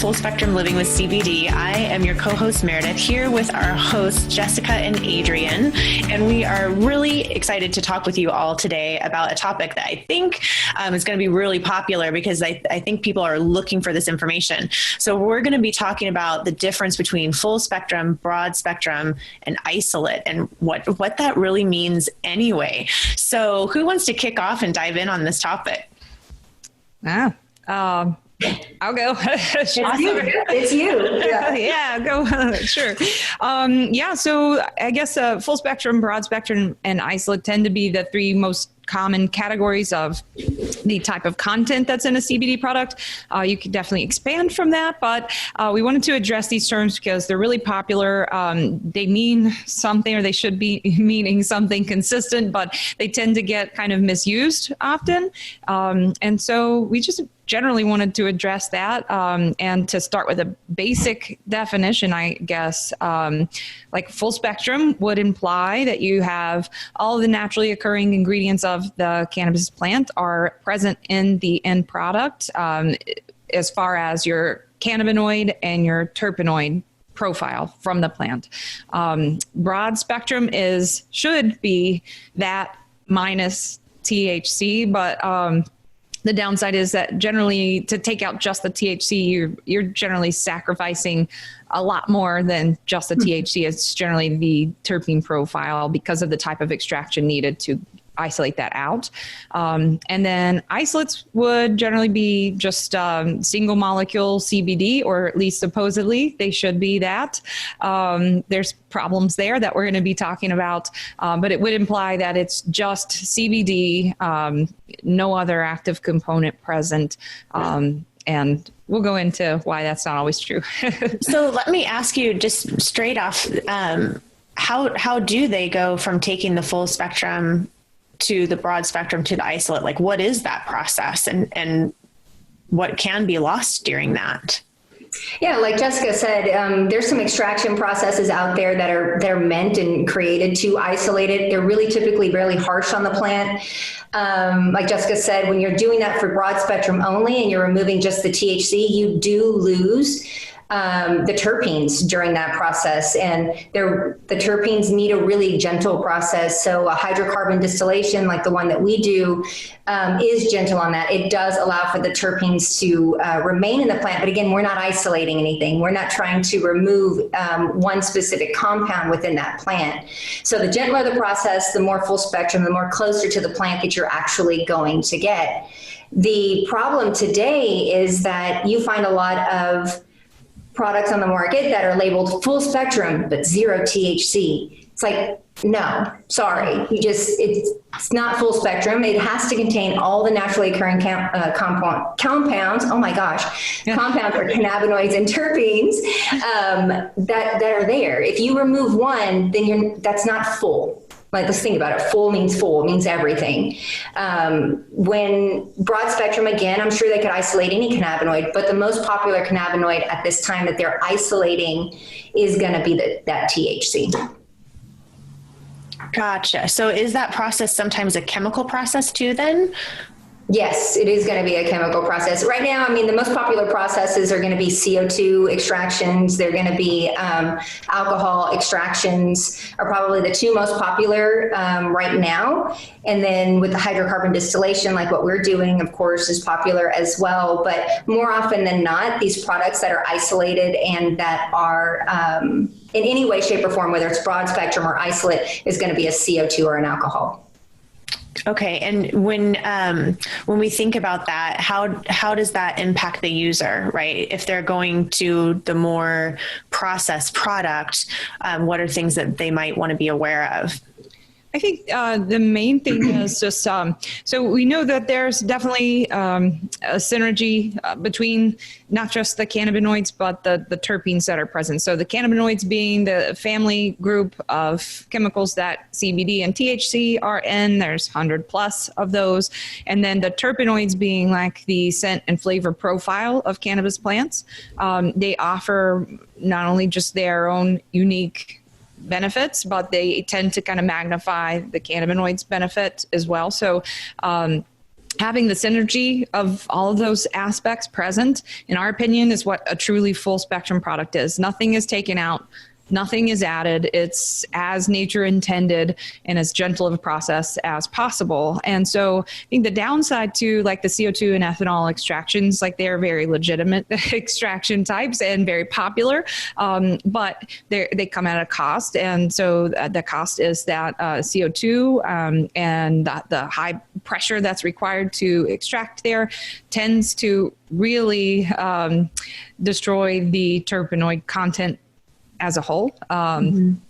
Full Spectrum Living with CBD. I am your co-host Meredith, here with our hosts Jessica and Adrian, and we are really excited to talk with you all today about a topic that I think is going to be really popular because I think people are looking for this information. So we're going to be talking about the difference between full spectrum, broad spectrum, and isolate, and what that really means anyway. So who wants to kick off and dive in on this topic? I'll go. It's you. Yeah, go. Sure. So I guess full spectrum, broad spectrum, and isolate tend to be the three most common categories of the type of content that's in a CBD product. You could definitely expand from that, but we wanted to address these terms because they're really popular. They mean something, or they should be meaning something consistent, but they tend to get kind of misused often. And so we just generally wanted to address that, and to start with a basic definition, I guess. Like full spectrum would imply that you have all the naturally occurring ingredients of the cannabis plant are present in the end product, as far as your cannabinoid and your terpenoid profile from the plant. Broad spectrum should be that minus THC, but the downside is that generally, to take out just the THC, you're generally sacrificing a lot more than just the THC. It's generally the terpene profile because of the type of extraction needed to isolate that out. And then isolates would generally be just single molecule CBD, or at least supposedly they should be that. There's problems there that we're going to be talking about, but it would imply that it's just CBD, no other active component present. And we'll go into why that's not always true. So let me ask you just straight off, how do they go from taking the full spectrum to the broad spectrum to the isolate? Like, what is that process, and what can be lost during that? Yeah, like Jessica said, there's some extraction processes out there that are meant and created to isolate it. They're really typically really harsh on the plant. Like Jessica said, when you're doing that for broad spectrum only and you're removing just the THC, you do lose the terpenes during that process, and the terpenes need a really gentle process. So a hydrocarbon distillation, like the one that we do, is gentle on that. It does allow for the terpenes to remain in the plant, but again, we're not isolating anything. We're not trying to remove one specific compound within that plant. So the gentler the process, the more full spectrum, the more closer to the plant that you're actually going to get. The problem today is that you find a lot of products on the market that are labeled full spectrum, but zero THC. It's like, no, sorry. It's not full spectrum. It has to contain all the naturally occurring compounds. Oh my gosh. Yeah. Compounds are cannabinoids and terpenes that are there. If you remove one, then that's not full. Like, let's think about it. Full means full, it means everything. When broad spectrum, again, I'm sure they could isolate any cannabinoid, but the most popular cannabinoid at this time that they're isolating is going to be that THC. Gotcha. So is that process sometimes a chemical process too then? Yes, it is going to be a chemical process. Right now, I mean, the most popular processes are going to be CO2 extractions. They're going to be alcohol extractions are probably the two most popular right now. And then with the hydrocarbon distillation, like what we're doing, of course, is popular as well. But more often than not, these products that are isolated and that are in any way, shape, or form, whether it's broad spectrum or isolate, is going to be a CO2 or an alcohol. Okay. And when we think about that, how does that impact the user, right? If they're going to the more processed product, what are things that they might want to be aware of? I think the main thing is just, so we know that there's definitely a synergy between not just the cannabinoids, but the terpenes that are present. So the cannabinoids being the family group of chemicals that CBD and THC are in, there's 100 plus of those. And then the terpenoids being like the scent and flavor profile of cannabis plants. They offer not only just their own unique benefits, but they tend to kind of magnify the cannabinoids benefit as well. So having the synergy of all of those aspects present, in our opinion, is what a truly full spectrum product is. Nothing is taken out. Nothing is added. It's as nature intended and as gentle of a process as possible. And so I think the downside to like the CO2 and ethanol extractions, like they're very legitimate extraction types and very popular, but they come at a cost. And so the cost is that CO2 and the high pressure that's required to extract there tends to really destroy the terpenoid content as a whole. And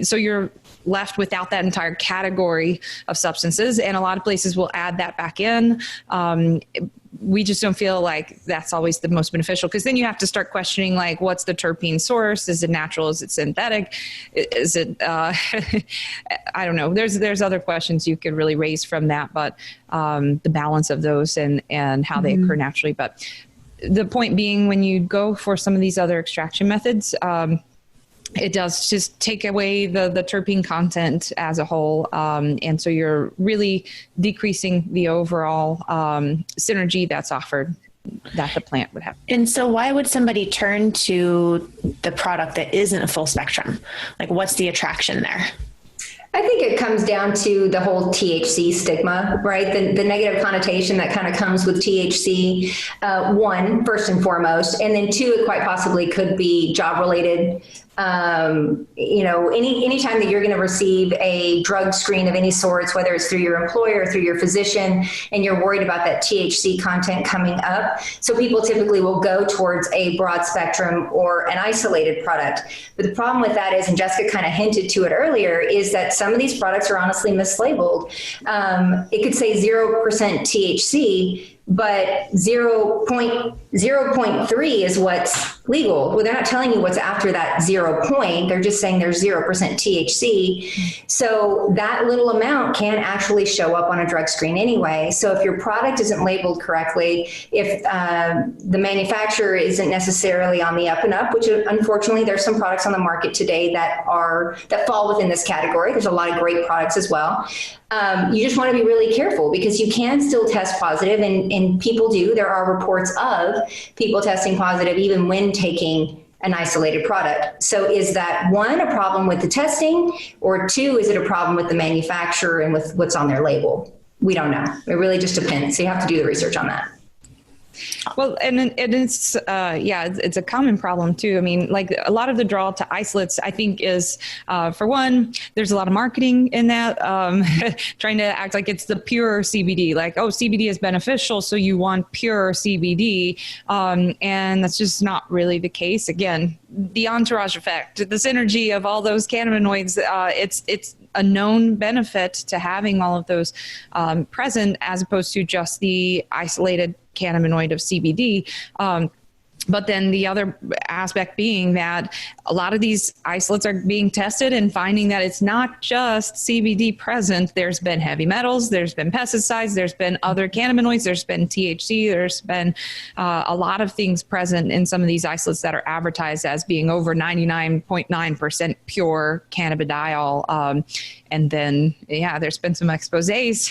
so you're left without that entire category of substances. And a lot of places will add that back in. We just don't feel like that's always the most beneficial, because then you have to start questioning, like, what's the terpene source? Is it natural? Is it synthetic? Is it, I don't know. There's other questions you could really raise from that, but the balance of those and how they occur naturally. But the point being, when you go for some of these other extraction methods, it does just take away the terpene content as a whole. And so you're really decreasing the overall synergy that's offered that the plant would have. And so why would somebody turn to the product that isn't a full spectrum? Like, what's the attraction there? I think it comes down to the whole THC stigma, right? The negative connotation that kind of comes with THC, one, first and foremost, and then two, it quite possibly could be job related. Anytime that you're going to receive a drug screen of any sorts, whether it's through your employer or through your physician, and you're worried about that THC content coming up. So people typically will go towards a broad spectrum or an isolated product. But the problem with that is, and Jessica kind of hinted to it earlier, is that some of these products are honestly mislabeled. It could say 0% THC, but 0.3 is what's legal. Well, they're not telling you what's after that 0 point. They're just saying there's 0% THC. So that little amount can actually show up on a drug screen anyway. So if your product isn't labeled correctly, if the manufacturer isn't necessarily on the up and up, which unfortunately there's some products on the market today that fall within this category. There's a lot of great products as well. You just want to be really careful, because you can still test positive, and people do. There are reports of people testing positive even when taking an isolated product. So is that, one, a problem with the testing, or two, is it a problem with the manufacturer and with what's on their label? We don't know. It really just depends. So you have to do the research on that. Well, and it's it's a common problem too. I mean, like, a lot of the draw to isolates, I think, is for one, there's a lot of marketing in that, trying to act like it's the pure CBD, like, oh, CBD is beneficial, so you want pure CBD, and that's just not really the case. Again, the entourage effect, the synergy of all those cannabinoids, it's a known benefit to having all of those present, as opposed to just the isolated cannabinoid of CBD. But then the other aspect being that a lot of these isolates are being tested and finding that it's not just CBD present. There's been heavy metals, there's been pesticides, there's been other cannabinoids, there's been THC, there's been a lot of things present in some of these isolates that are advertised as being over 99.9% pure cannabidiol. And then, there's been some exposés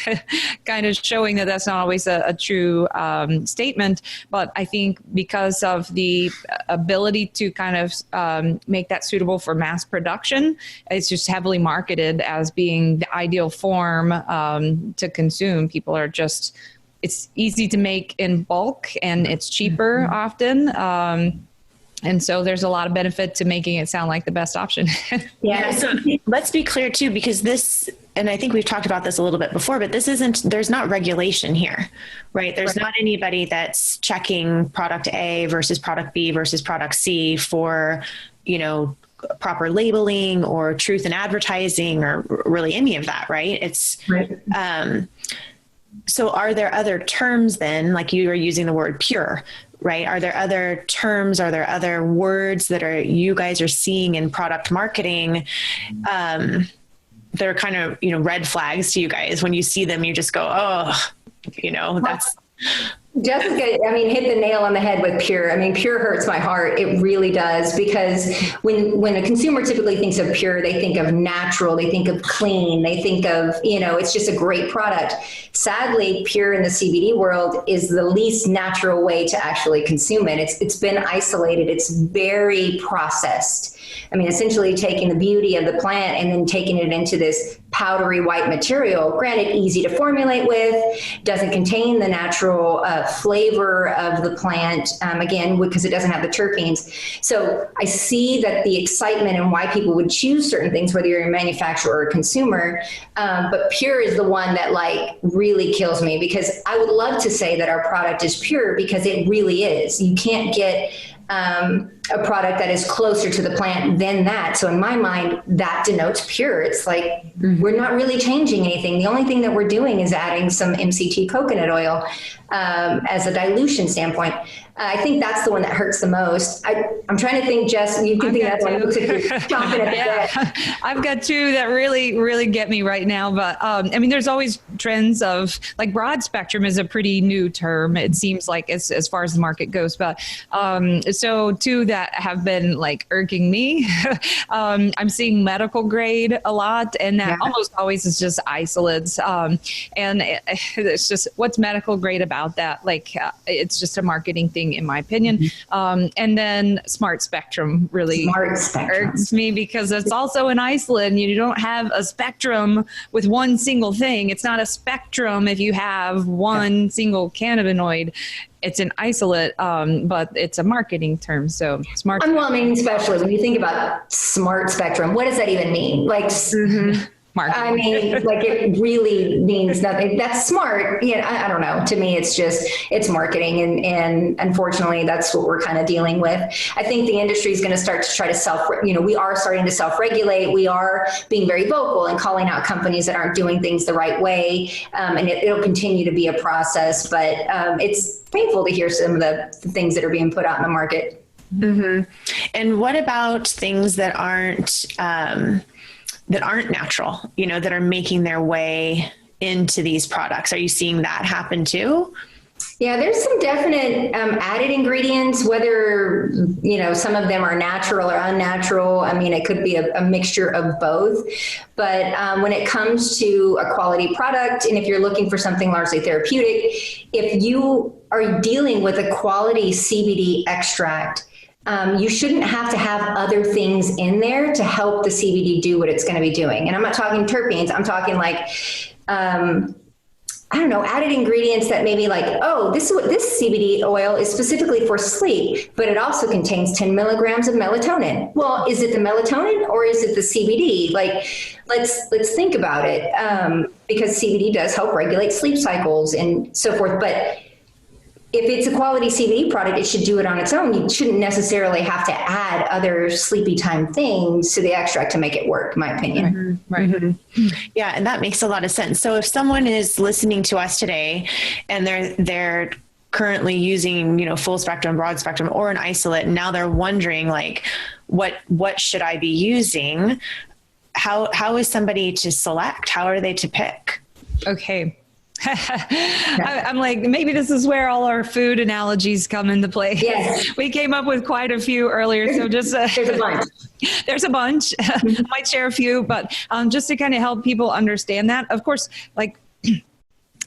kind of showing that that's not always a true statement. But I think because of the ability to kind of make that suitable for mass production, it's just heavily marketed as being the ideal form to consume. People are just, it's easy to make in bulk, and it's cheaper often. And so there's a lot of benefit to making it sound like the best option. Yeah. So let's be clear too, because this, and I think we've talked about this a little bit before, but there's not regulation here, right? There's not anybody that's checking product A versus product B versus product C for, proper labeling or truth in advertising or really any of that, right? It's, right. So are there other terms then, like you were using the word pure, right? Are there other terms? Are there other words that you guys are seeing in product marketing that are kind of, red flags to you guys? When you see them, you just go, oh, that's. Jessica, I mean, hit the nail on the head with Pure. I mean, Pure hurts my heart. It really does, because when a consumer typically thinks of Pure, they think of natural, they think of clean, they think of, it's just a great product. Sadly, Pure in the CBD world is the least natural way to actually consume it. It's been isolated. It's very processed. I mean, essentially taking the beauty of the plant and then taking it into this powdery white material. Granted, easy to formulate with, doesn't contain the natural flavor of the plant, again, because it doesn't have the terpenes. So I see that the excitement and why people would choose certain things, whether you're a manufacturer or a consumer, but Pure is the one that really kills me, because I would love to say that our product is pure, because it really is. You can't get a product that is closer to the plant than that. So in my mind, that denotes pure. It's like, we're not really changing anything. The only thing that we're doing is adding some MCT coconut oil as a dilution standpoint. I think that's the one that hurts the most. I'm trying to think, Jess, you can think that one looks like you're chomping at the bit. I've got two that really get me right now. But I mean, there's always trends of, like, broad spectrum is a pretty new term, it seems like, as far as the market goes. But so two that have been irking me. I'm seeing medical grade a lot, and that almost always is just isolates. And it's just, what's medical grade about that? It's just a marketing thing, in my opinion. And then smart spectrum really irks me, because it's also an isolate, and you don't have a spectrum with one single thing. It's not a spectrum if you have one single cannabinoid. It's an isolate, but it's a marketing term. So smart. Well, I mean, especially when you think about smart spectrum, what does that even mean? Marketing. I mean, it really means nothing. That's smart. I don't know. To me, it's marketing. And unfortunately, that's what we're kind of dealing with. I think the industry is going to start to try to we are starting to self-regulate. We are being very vocal and calling out companies that aren't doing things the right way. And it'll continue to be a process, but it's painful to hear some of the things that are being put out in the market. Mm-hmm. And what about things that aren't natural, that are making their way into these products? Are you seeing that happen too? Yeah, there's some definite added ingredients, whether, some of them are natural or unnatural. I mean, it could be a mixture of both. But when it comes to a quality product, and if you're looking for something largely therapeutic, if you are dealing with a quality CBD extract, you shouldn't have to have other things in there to help the CBD do what it's going to be doing. And I'm not talking terpenes. I'm talking added ingredients that maybe this CBD oil is specifically for sleep, but it also contains 10 milligrams of melatonin. Well, is it the melatonin or is it the CBD? Let's think about it, because CBD does help regulate sleep cycles and so forth. But if it's a quality CBD product, it should do it on its own. You shouldn't necessarily have to add other sleepy time things to the extract to make it work, in my opinion. Mm-hmm. Right. Mm-hmm. Yeah. And that makes a lot of sense. So if someone is listening to us today and they're currently using, full spectrum, broad spectrum, or an isolate, and now they're wondering what should I be using? How is somebody to select? How are they to pick? Okay. I'm maybe this is where all our food analogies come into play. Yes. We came up with quite a few earlier. So just there's a bunch. There's a bunch. Might share a few, but just to kind of help people understand that, of course,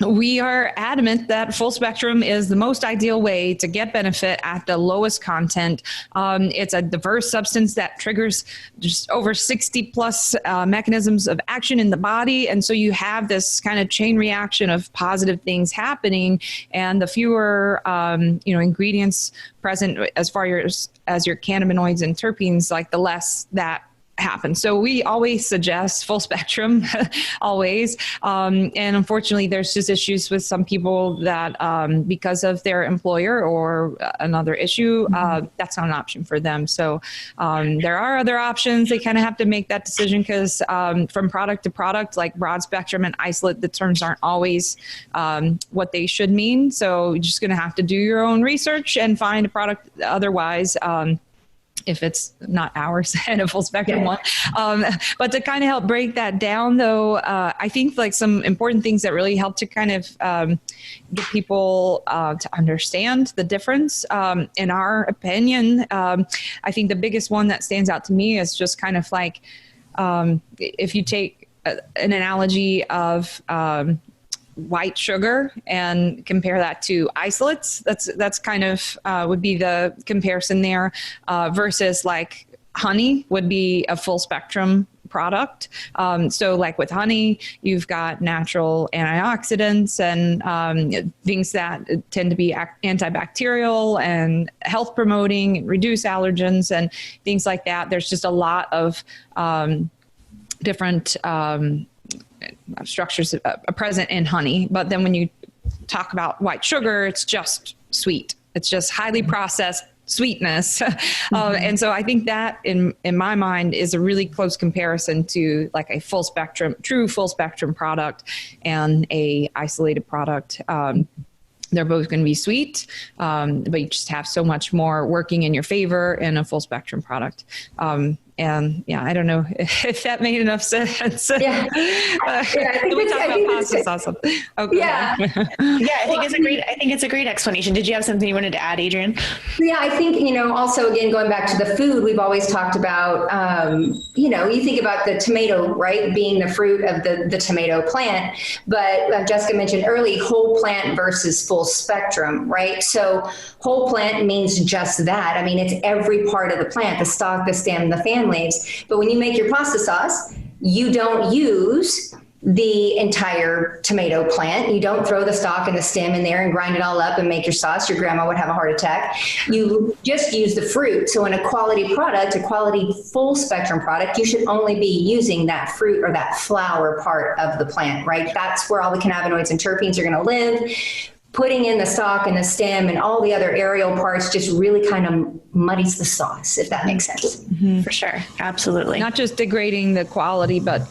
we are adamant that full spectrum is the most ideal way to get benefit at the lowest content. It's a diverse substance that triggers just over 60 plus mechanisms of action in the body. And so you have this kind of chain reaction of positive things happening, and the fewer, ingredients present as far as your cannabinoids and terpenes, the less that happen. So we always suggest full spectrum, always. And unfortunately, there's just issues with some people that because of their employer or another issue, that's not an option for them. So there are other options. They kind of have to make that decision because from product to product, like broad spectrum and isolate, the terms aren't always what they should mean. So you're just going to have to do your own research and find a product otherwise. if it's not ours and a full spectrum one. But to kind of help break that down though, I think like some important things that really help to kind of get people to understand the difference. In our opinion, I think the biggest one that stands out to me is just kind of like, if you take an analogy of white sugar and compare that to isolates, that's kind of would be the comparison there, versus like honey would be a full spectrum product. So like with honey, you've got natural antioxidants and things that tend to be antibacterial and health promoting and reduce allergens and things like that. There's just a lot of different structures present in honey. But then when you talk about white sugar, it's just sweet. It's just highly processed sweetness. And so I think that in my mind is a really close comparison to like a full spectrum, true full spectrum product and a isolated product. They're both going to be sweet, but you just have so much more working in your favor in a full spectrum product. And yeah, I don't know if that made enough sense. Yeah. I think we talk about pasta sauce. Okay. Yeah. I think it's a great explanation. Did you have something you wanted to add, Adrienne? Yeah, I think, also again, going back to the food, we've always talked about, you think about the tomato, right, being the fruit of the tomato plant, but Jessica mentioned early whole plant versus full spectrum, right? So whole plant means just that. I mean, it's every part of the plant, the stalk, the stem, the fan leaves. But when you make your pasta sauce, you don't use the entire tomato plant. You don't throw the stalk and the stem in there and grind it all up and make your sauce. Your grandma would have a heart attack. You just use the fruit. So in a quality product, a quality full spectrum product, you should only be using that fruit or that flower part of the plant, right? That's where all the cannabinoids and terpenes are going to live. Putting in the stalk and the stem and all the other aerial parts just really kind of muddies the sauce, if that makes sense. Mm-hmm. For sure. Absolutely. Not just degrading the quality, but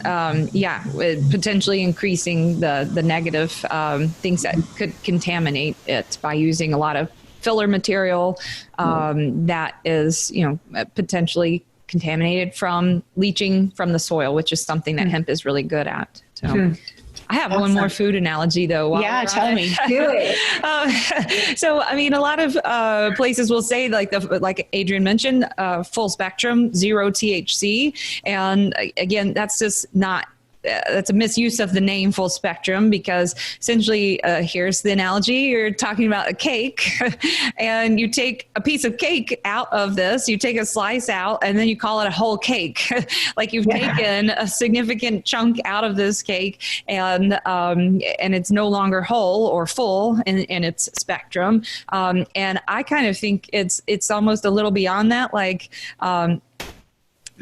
potentially increasing the negative things that could contaminate it by using a lot of filler material that is, potentially contaminated from leaching from the soil, which is something that hemp is really good at. So. I have one more food analogy though. Yeah, tell me. Do it. So, I mean, a lot of places will say like Adrienne mentioned, full spectrum, 0 THC. And again, that's just not, that's a misuse of the name full spectrum, because essentially here's the analogy. You're talking about a cake and you take a piece of cake out of this, you take a slice out and then you call it a whole cake. Like you've taken a significant chunk out of this cake and it's no longer whole or full in its spectrum. And I kind of think it's almost a little beyond that. Like,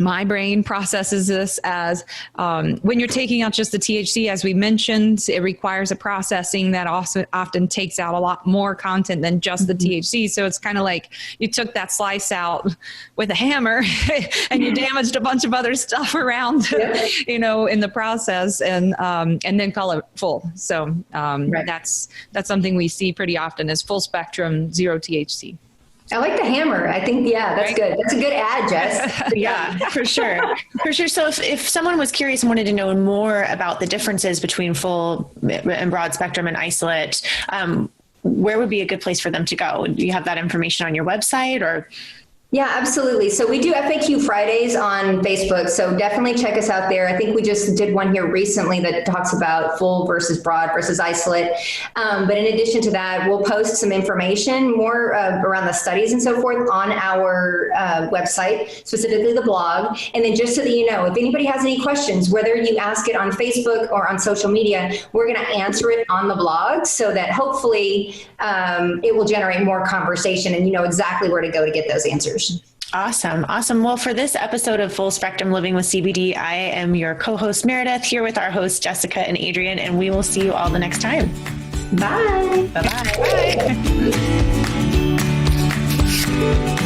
my brain processes this as when you're taking out just the THC, as we mentioned, it requires a processing that also often takes out a lot more content than just the THC. So it's kind of like you took that slice out with a hammer and you damaged a bunch of other stuff around, in the process, and then call it full. So that's something we see pretty often is full spectrum, 0 THC. I like the hammer. I think, that's good. That's a good ad, Jess. Yeah, for sure. For sure. So if someone was curious and wanted to know more about the differences between full and broad spectrum and isolate, where would be a good place for them to go? Do you have that information on your website or? Yeah, absolutely. So we do FAQ Fridays on Facebook. So definitely check us out there. I think we just did one here recently that talks about full versus broad versus isolate. But in addition to that, we'll post some information more around the studies and so forth on our website, specifically the blog. And then just so that you know, if anybody has any questions, whether you ask it on Facebook or on social media, we're going to answer it on the blog so that hopefully it will generate more conversation and you know exactly where to go to get those answers. Awesome. Well, for this episode of Full Spectrum Living with CBD, I am your co-host Meredith, here with our hosts Jessica and Adrienne, and we will see you all the next time. Bye. Bye-bye. Bye.